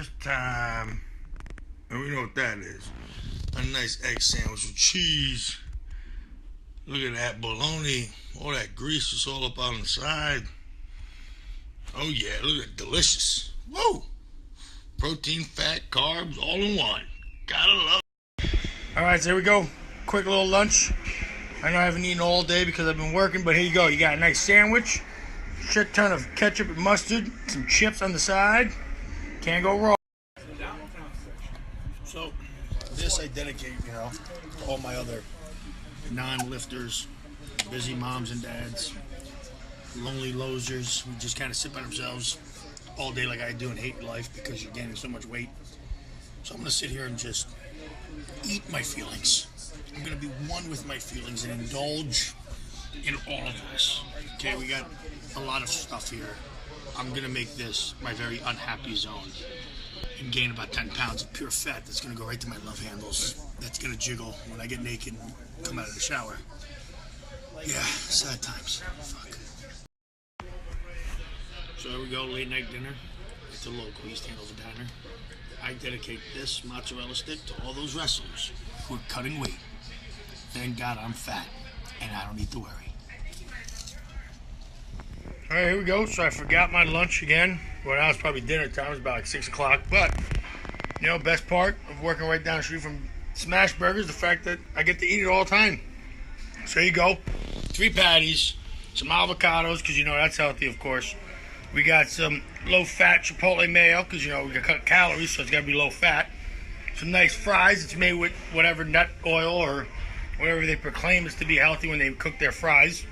breakfast time. And we know what that is. A nice egg sandwich with cheese. Look at that bologna. All that grease is all up on the side. Oh yeah, look at it. Delicious. Woo! Protein, fat, carbs, all in one. Gotta love it. Alright, so here we go. Quick little lunch. I know I haven't eaten all day because I've been working, but here you go. You got a nice sandwich. Shit ton of ketchup and mustard. Some chips on the side. Can't go wrong. So, this I dedicate, to all my other non-lifters, busy moms and dads, lonely losers who just kind of sit by themselves all day like I do and hate life because you're gaining so much weight. So I'm going to sit here and just eat my feelings. I'm going to be one with my feelings and indulge in all of this. Okay, we got a lot of stuff here. I'm going to make this my very unhappy zone and gain about 10 pounds of pure fat that's going to go right to my love handles. That's going to jiggle when I get naked and come out of the shower. Yeah, sad times. Fuck. So there we go, late night dinner. It's a local East Handles diner. I dedicate this mozzarella stick to all those wrestlers who are cutting weight. Thank God I'm fat and I don't need to worry. All right, here we go. So I forgot my lunch again. Well, now it's probably dinner time. It's about like 6 o'clock. But, best part of working right down the street from Smash Burgers, the fact that I get to eat it all the time. So here you go. 3 patties, some avocados, because that's healthy, of course. We got some low-fat Chipotle mayo, because, we got cut calories, so it's got to be low-fat. Some nice fries. It's made with whatever nut oil or whatever they proclaim is to be healthy when they cook their fries.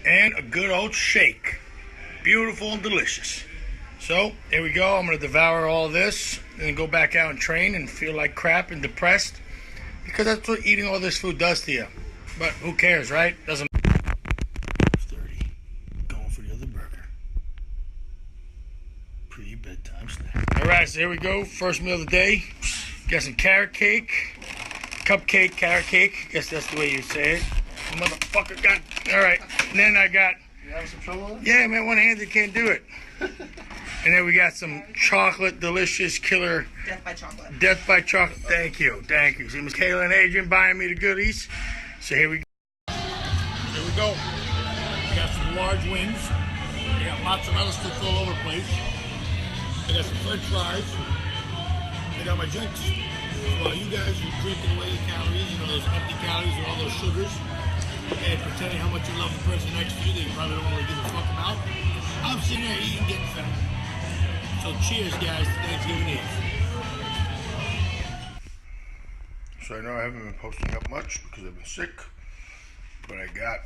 And a good old shake. Beautiful and delicious. So, here we go. I'm going to devour all this and then go back out and train and feel like crap and depressed. Because that's what eating all this food does to you. But who cares, right? Doesn't matter. 30. Going for the other burger. Pre-bedtime snack. Alright, so here we go. First meal of the day. Got some carrot cake. Cupcake, carrot cake. Guess that's the way you say it. Motherfucker got... Alright. And then I got... You having some trouble with it? Yeah, man, one-handed can't do it. And then we got some chocolate, delicious, killer... Death by chocolate. Death by chocolate. Thank you. See, Miss Kayla and Adrian buying me the goodies. So here we go. Here we go. We got some large wings. We got mozzarella sticks all over the place. I got some french fries. I got my drinks. While you guys are drinking away the calories, those empty calories and all those sugars, and pretending how much you love the person next to you that you probably don't really give a fuck about, I'm sitting there eating, getting fat. So cheers, guys, to Thanksgiving Eve. So I know I haven't been posting up much because I've been sick, but I got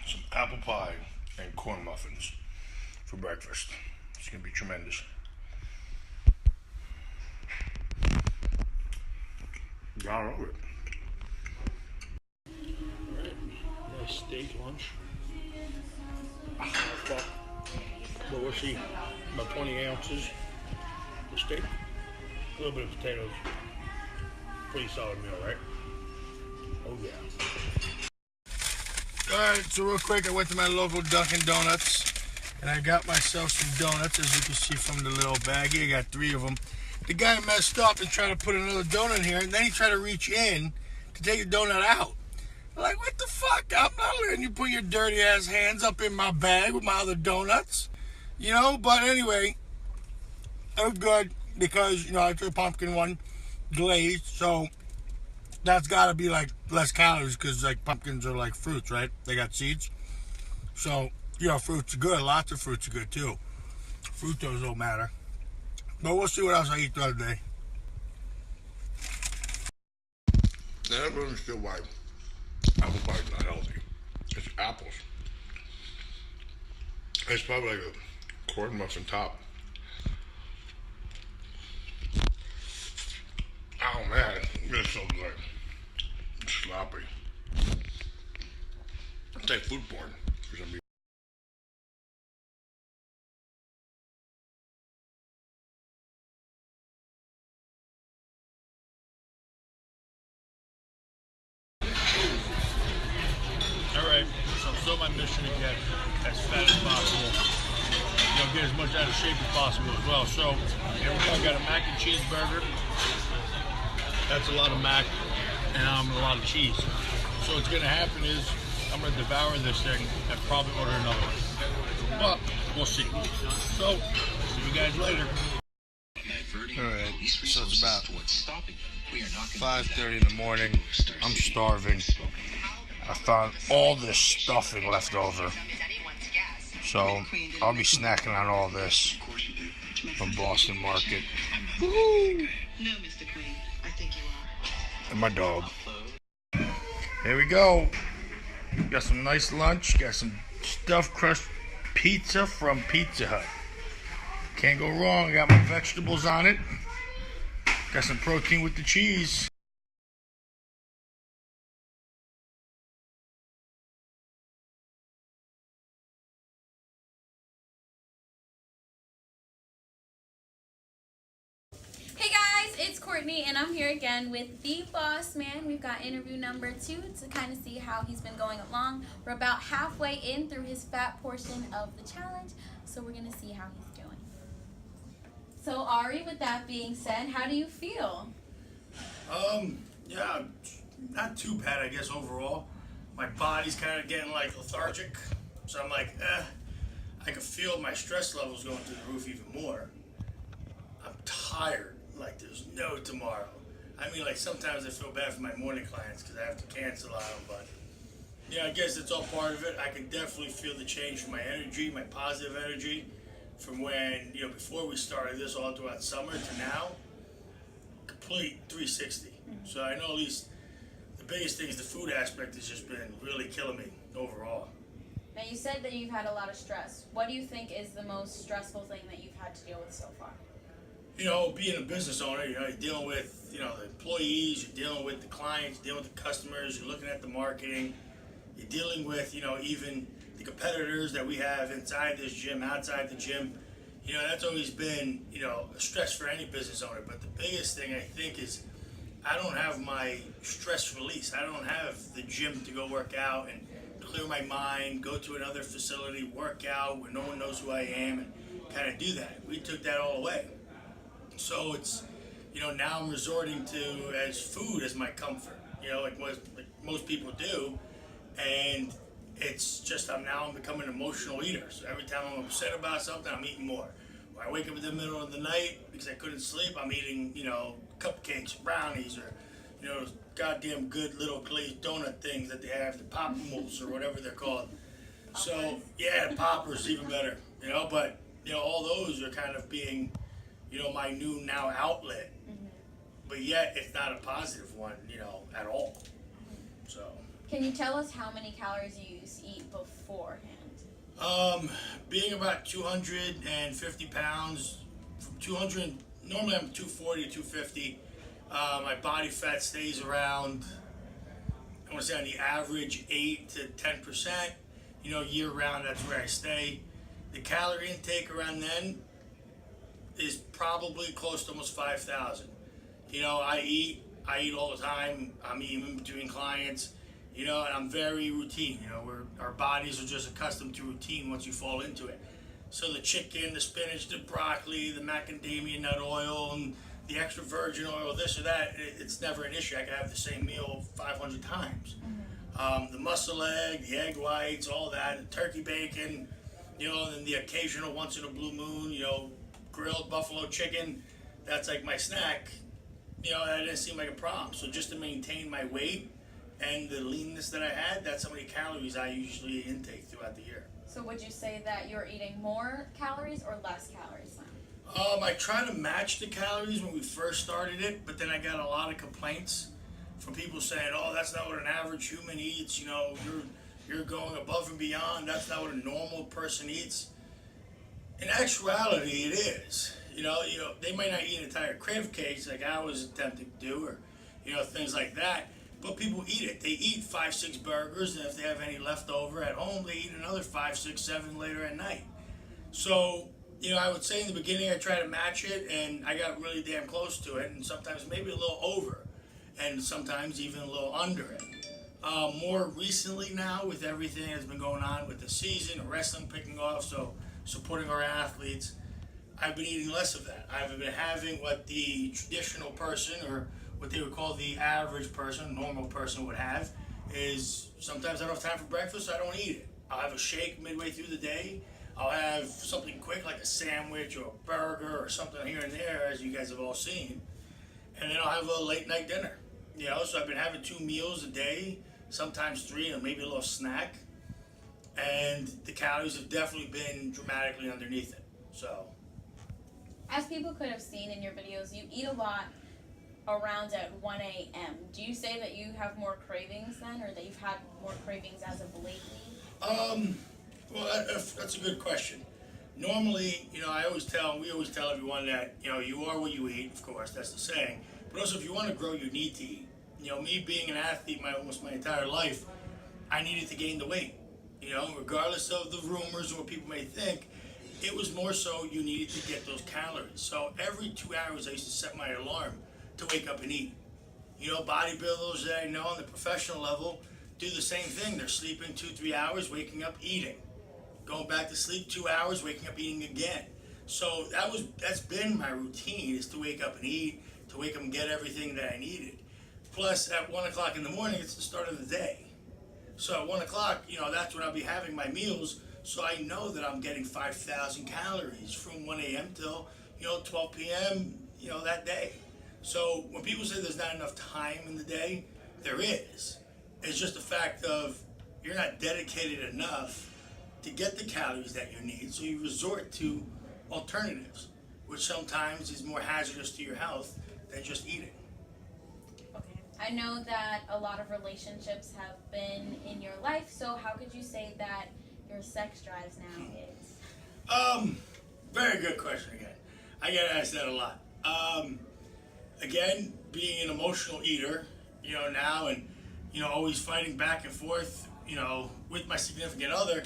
some apple pie and corn muffins for breakfast. It's going to be tremendous. Got over it. Alright, nice steak lunch. Fuck. But we'll see. About 20 ounces of steak. A little bit of potatoes. Pretty solid meal, right? Oh yeah. Alright, so real quick, I went to my local Dunkin' Donuts and I got myself some donuts, as you can see from the little baggie. I got 3 of them. The guy messed up and tried to put another donut in here, and then he tried to reach in to take the donut out. I'm like, what the fuck? I'm not letting you put your dirty ass hands up in my bag with my other donuts. But anyway, it was good because, I took a pumpkin one glazed, so that's gotta be like less calories because like pumpkins are like fruits, right? They got seeds. So, fruits are good. Lots of fruits are good too. Fructose don't matter. But we'll see what else I eat the other day. I don't understand why apple pie is not healthy. It's apples. It's probably like a corn muffin top. Oh man, it's so good. It's sloppy. It's like food porn for some reason. Alright, so my mission to get as fat as possible get as much out of shape as possible as well. So here we go. I got a mac and cheese burger. That's a lot of mac and a lot of cheese. So what's gonna happen is I'm gonna devour this thing and probably order another one. But we'll see. So see you guys later. Alright, so it's about 5:30 in the morning. I'm starving. I found all this stuffing left over. So I'll be snacking on all this from Boston Market. Woo! And my dog. Here we go. Got some nice lunch. Got some stuffed crust pizza from Pizza Hut. Can't go wrong. Got my vegetables on it. Got some protein with the cheese. Hey guys, it's Courtney and I'm here again with the boss man. We've got interview number 2 to kind of see how he's been going along. We're about halfway in through his fat portion of the challenge, so we're going to see how he's doing. So Ari, with that being said, how do you feel? Yeah, not too bad, I guess, overall. My body's kind of getting like lethargic, so I'm like, I can feel my stress levels going through the roof even more. I'm tired, like there's no tomorrow. I mean, like sometimes I feel bad for my morning clients because I have to cancel on them, but yeah, I guess it's all part of it. I can definitely feel the change from my energy, my positive energy, from when, before we started this all throughout summer to now, complete 360. So I know at least the biggest thing is the food aspect has just been really killing me overall. Now you said that you've had a lot of stress. What do you think is the most stressful thing that you've had to deal with so far? Being a business owner, you're dealing with, the employees, you're dealing with the clients, you're dealing with the customers, you're looking at the marketing, you're dealing with, even the competitors that we have inside this gym, outside the gym. That's always been, a stress for any business owner. But the biggest thing I think is I don't have my stress release. I don't have the gym to go work out and clear my mind, go to another facility, work out where no one knows who I am, and kind of do that. We took that all away. So it's, now I'm resorting to as food as my comfort, like most people do. And it's just, I'm becoming an emotional eater. So every time I'm upset about something, I'm eating more. Or I wake up in the middle of the night because I couldn't sleep, I'm eating, cupcakes, brownies, or, those goddamn good little glazed donut things that they have, the Popimals or whatever they're called. So, yeah, the poppers, even better, but, all those are kind of being, my new now outlet, but yet it's not a positive one, at all. So. Can you tell us how many calories you used to eat beforehand? Being about 250 pounds, from 200, normally I'm 240 to 250. My body fat stays around, I want to say on the average 8 to 10%. Year round, that's where I stay. The calorie intake around then is probably close to almost 5,000. I eat all the time. I'm eating in between clients, and I'm very routine. Our bodies are just accustomed to routine once you fall into it. So the chicken, the spinach, the broccoli, the macadamia nut oil, and the extra virgin oil, this or that, it's never an issue. I can have the same meal 500 times. The muscle egg, the egg whites, all that, the turkey bacon, and then the occasional once in a blue moon, grilled buffalo chicken, that's like my snack. That didn't seem like a problem. So just to maintain my weight and the leanness that I had, that's how many calories I usually intake throughout the year. So would you say that you're eating more calories or less calories now? I try to match the calories when we first started it, but then I got a lot of complaints from people saying, "Oh, that's not what an average human eats. You're going above and beyond. That's not what a normal person eats." In actuality, it is. They might not eat an entire crave cakes like I was attempting to do, or things like that. But people eat it. They eat 5, 6 burgers, and if they have any left over at home, they eat another 5, 6, 7 later at night. So, I would say in the beginning I tried to match it, and I got really damn close to it, and sometimes maybe a little over, and sometimes even a little under it. More recently now, with everything that's been going on with the season, wrestling picking off, so supporting our athletes, I've been eating less of that. I've been having what the traditional person, or what they would call the average person, normal person would have, is sometimes I don't have time for breakfast, so I don't eat it. I'll have a shake midway through the day. I'll have something quick like a sandwich or a burger or something here and there, as you guys have all seen. And then I'll have a late night dinner. So I've been having 2 meals a day, sometimes 3, and maybe a little snack. And the calories have definitely been dramatically underneath it. So, As people could have seen in your videos, you eat a lot around at 1 a.m. Do you say that you have more cravings then, or that you've had more cravings as of lately? well, that's a good question. Normally, we always tell everyone that, you are what you eat, of course, that's the saying. But also, if you want to grow, you need to eat. Me being an athlete almost my entire life, I needed to gain the weight. Regardless of the rumors or what people may think, it was more so you needed to get those calories. So every 2 hours, I used to set my alarm to wake up and eat. Bodybuilders that I know on the professional level do the same thing. They're sleeping 2-3 hours, waking up, eating. Going back to sleep 2 hours, waking up, eating again. So that's been my routine, is to wake up and eat, to wake up and get everything that I needed. Plus, at 1 o'clock in the morning, it's the start of the day. So at 1 o'clock, that's when I'll be having my meals. So I know that I'm getting 5,000 calories from 1 a.m. till 12 p.m. That day. So when people say there's not enough time in the day, there is. It's just a fact of you're not dedicated enough to get the calories that you need, so you resort to alternatives, which sometimes is more hazardous to your health than just eating. Okay. I know that a lot of relationships have been in your life, so how could you say that your sex drives now is? Very good question again. I get asked that a lot. Again, being an emotional eater, now, and always fighting back and forth, with my significant other,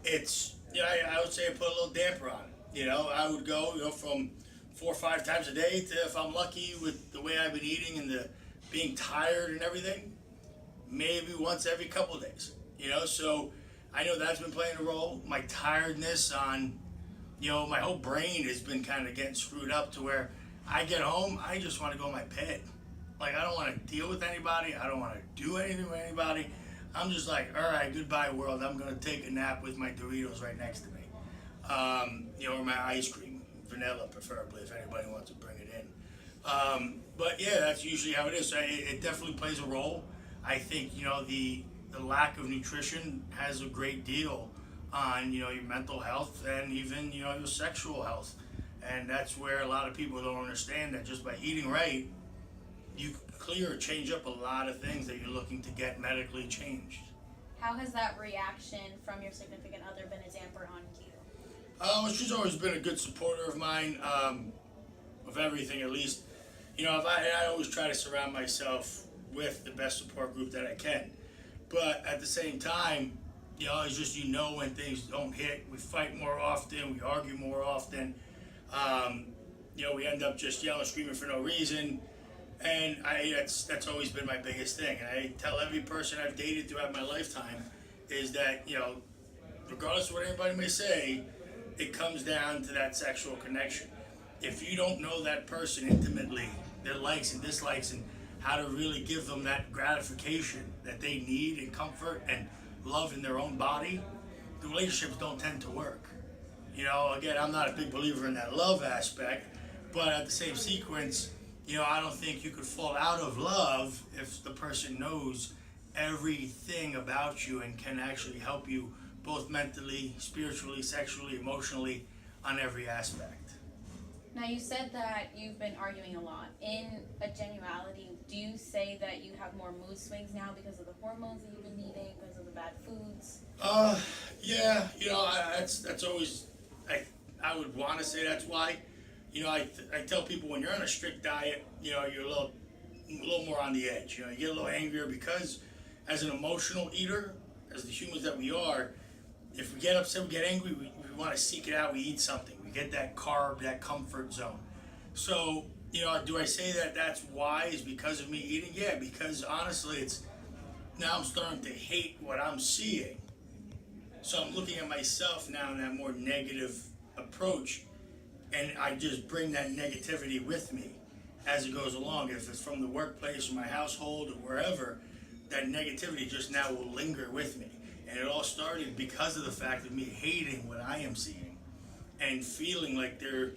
it's, I would say I put a little damper on it. I would go, from 4 or 5 times a day to, if I'm lucky with the way I've been eating and the being tired and everything, maybe once every couple of days. So I know that's been playing a role. My tiredness on, my whole brain has been kind of getting screwed up to where I get home, I just want to go in my bed. Like, I don't want to deal with anybody. I don't want to do anything with anybody. I'm just like, all right, goodbye world. I'm going to take a nap with my Doritos right next to me. Or my ice cream, vanilla preferably, if anybody wants to bring it in. But yeah, that's usually how it is. So it definitely plays a role. I think, the lack of nutrition has a great deal on, your mental health and even, your sexual health. And that's where a lot of people don't understand that just by eating right, you clear or change up a lot of things that you're looking to get medically changed. How has that reaction from your significant other been a damper on you? She's always been a good supporter of mine, of everything at least. I always try to surround myself with the best support group that I can. But at the same time, it's just when things don't hit, we fight more often, we argue more often. We end up just yelling, screaming for no reason. And that's always been my biggest thing. And I tell every person I've dated throughout my lifetime is that, regardless of what anybody may say, it comes down to that sexual connection. If you don't know that person intimately, their likes and dislikes, and how to really give them that gratification that they need and comfort and love in their own body, the relationships don't tend to work. Again, I'm not a big believer in that love aspect, but at the same sequence, I don't think you could fall out of love if the person knows everything about you and can actually help you both mentally, spiritually, sexually, emotionally, on every aspect. Now, you said that you've been arguing a lot. In a generality, do you say that you have more mood swings now because of the hormones that you've been eating, because of the bad foods? Yeah, that's always, I would want to say that's why. I tell people when you're on a strict diet, you're a little more on the edge. You get a little angrier because as an emotional eater, as the humans that we are, if we get upset, we get angry, we want to seek it out, we eat something. We get that carb, that comfort zone. So, do I say that that's why is because of me eating? Yeah, because honestly, now I'm starting to hate what I'm seeing. So I'm looking at myself now in that more negative approach, and I just bring that negativity with me as it goes along. If it's from the workplace or my household or wherever, that negativity just now will linger with me. And it all started because of the fact of me hating what I am seeing and feeling like there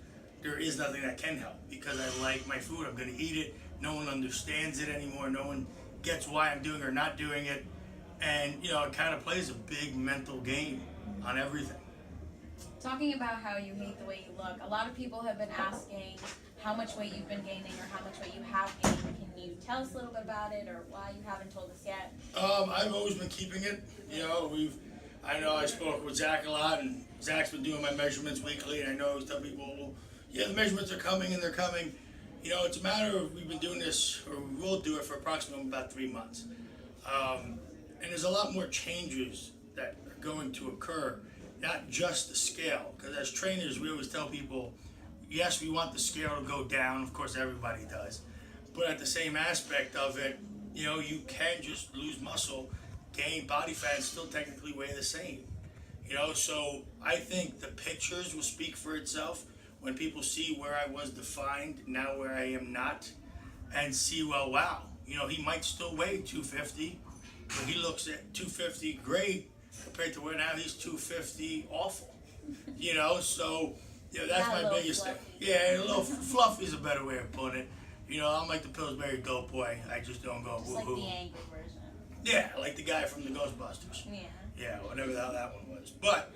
is nothing that can help because I like my food. I'm going to eat it. No one understands it anymore. No one gets why I'm doing or not doing it. And, it kind of plays a big mental game on everything. Talking about how you hate the way you look, a lot of people have been asking how much weight you've been gaining or how much weight you have gained. Can you tell us a little bit about it or why you haven't told us yet? I've always been keeping it. I know I spoke with Zach a lot, and Zach's been doing my measurements weekly, and I know I always tell people, well, yeah, the measurements are coming and they're coming. It's a matter of we've been doing this, or we will do it for approximately about 3 months. And there's a lot more changes that are going to occur, not just the scale. Because as trainers, we always tell people, yes, we want the scale to go down. Of course, everybody does. But at the same aspect of it, you can just lose muscle, gain body fat, and still technically weigh the same. So I think the pictures will speak for itself when people see where I was defined, now where I am not, and see, well, wow, he might still weigh 250, but he looks at 250 great compared to where now he's 250 awful. So that's my biggest thing. Yeah, a little fluffy is a better way of putting it. I'm like the Pillsbury Dope Boy. I just don't go woohoo. Like the angry version. Yeah, like the guy from the Ghostbusters. Yeah. Yeah, whatever the hell that one was. But,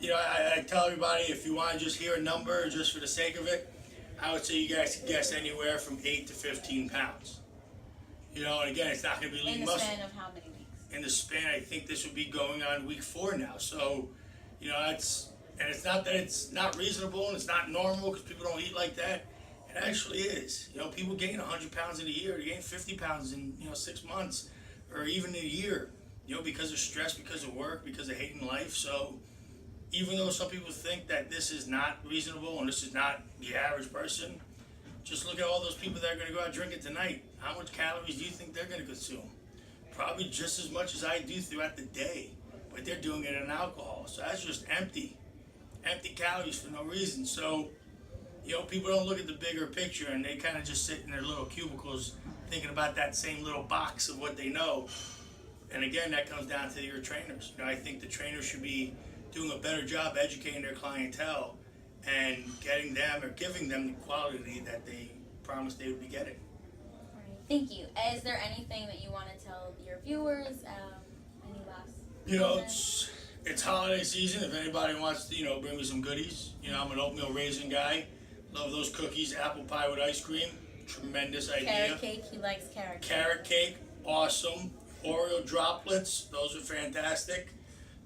I tell everybody, if you want to just hear a number just for the sake of it, I would say you guys can guess anywhere from 8 to 15 pounds. And again, it's not going to be lean muscle. In the span of how many weeks? In the span, I think this would be going on week 4 now. So, and it's not that it's not reasonable and it's not normal because people don't eat like that. It actually is. People gain 100 pounds in a year. They gain 50 pounds in, 6 months or even a year, because of stress, because of work, because of hating life. So even though some people think that this is not reasonable and this is not the average person, just look at all those people that are going to go out drinking tonight. How much calories do you think they're going to consume? Probably just as much as I do throughout the day, but they're doing it in alcohol. So that's just empty calories for no reason. So, people don't look at the bigger picture and they kind of just sit in their little cubicles thinking about that same little box of what they know. And again, that comes down to your trainers. I think the trainers should be doing a better job educating their clientele and getting them or giving them the quality that they promised they would be getting. All right. Thank you. Is there anything that you want to tell your viewers? Any last? It's holiday season. If anybody wants to, bring me some goodies. I'm an oatmeal raisin guy. Love those cookies, apple pie with ice cream. Tremendous idea. Carrot cake. He likes carrot cake. Carrot cake, awesome. Oreo droplets, those are fantastic.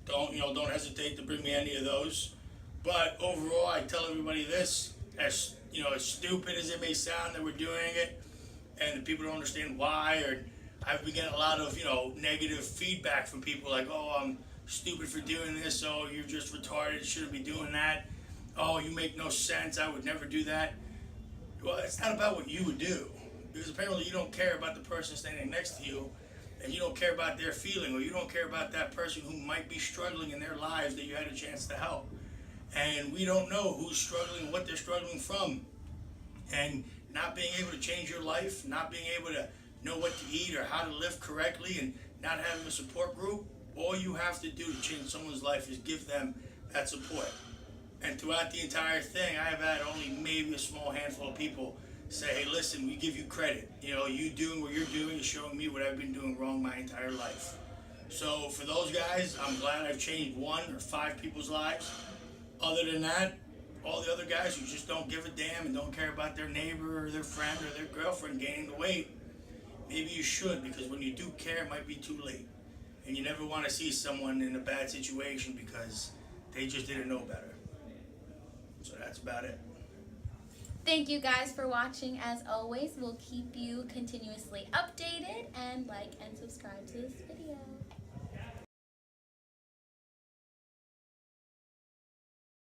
Don't hesitate to bring me any of those. But overall, I tell everybody this, as stupid as it may sound that we're doing it, and people don't understand why, or I've been getting a lot of, negative feedback from people like, oh, I'm stupid for doing this, oh, you're just retarded, you shouldn't be doing that, oh, you make no sense, I would never do that. Well, it's not about what you would do, because apparently you don't care about the person standing next to you, and you don't care about their feeling, or you don't care about that person who might be struggling in their lives that you had a chance to help. And we don't know who's struggling, what they're struggling from. And not being able to change your life, not being able to know what to eat or how to live correctly, and not having a support group, all you have to do to change someone's life is give them that support. And throughout the entire thing, I have had only maybe a small handful of people say, hey, listen, we give you credit. You doing what you're doing is showing me what I've been doing wrong my entire life. So for those guys, I'm glad I've changed 1 or 5 people's lives. Other than that, all the other guys who just don't give a damn and don't care about their neighbor or their friend or their girlfriend gaining the weight, maybe you should, because when you do care, it might be too late. And you never want to see someone in a bad situation because they just didn't know better. So that's about it. Thank you guys for watching. As always, we'll keep you continuously updated, and like and subscribe to this video.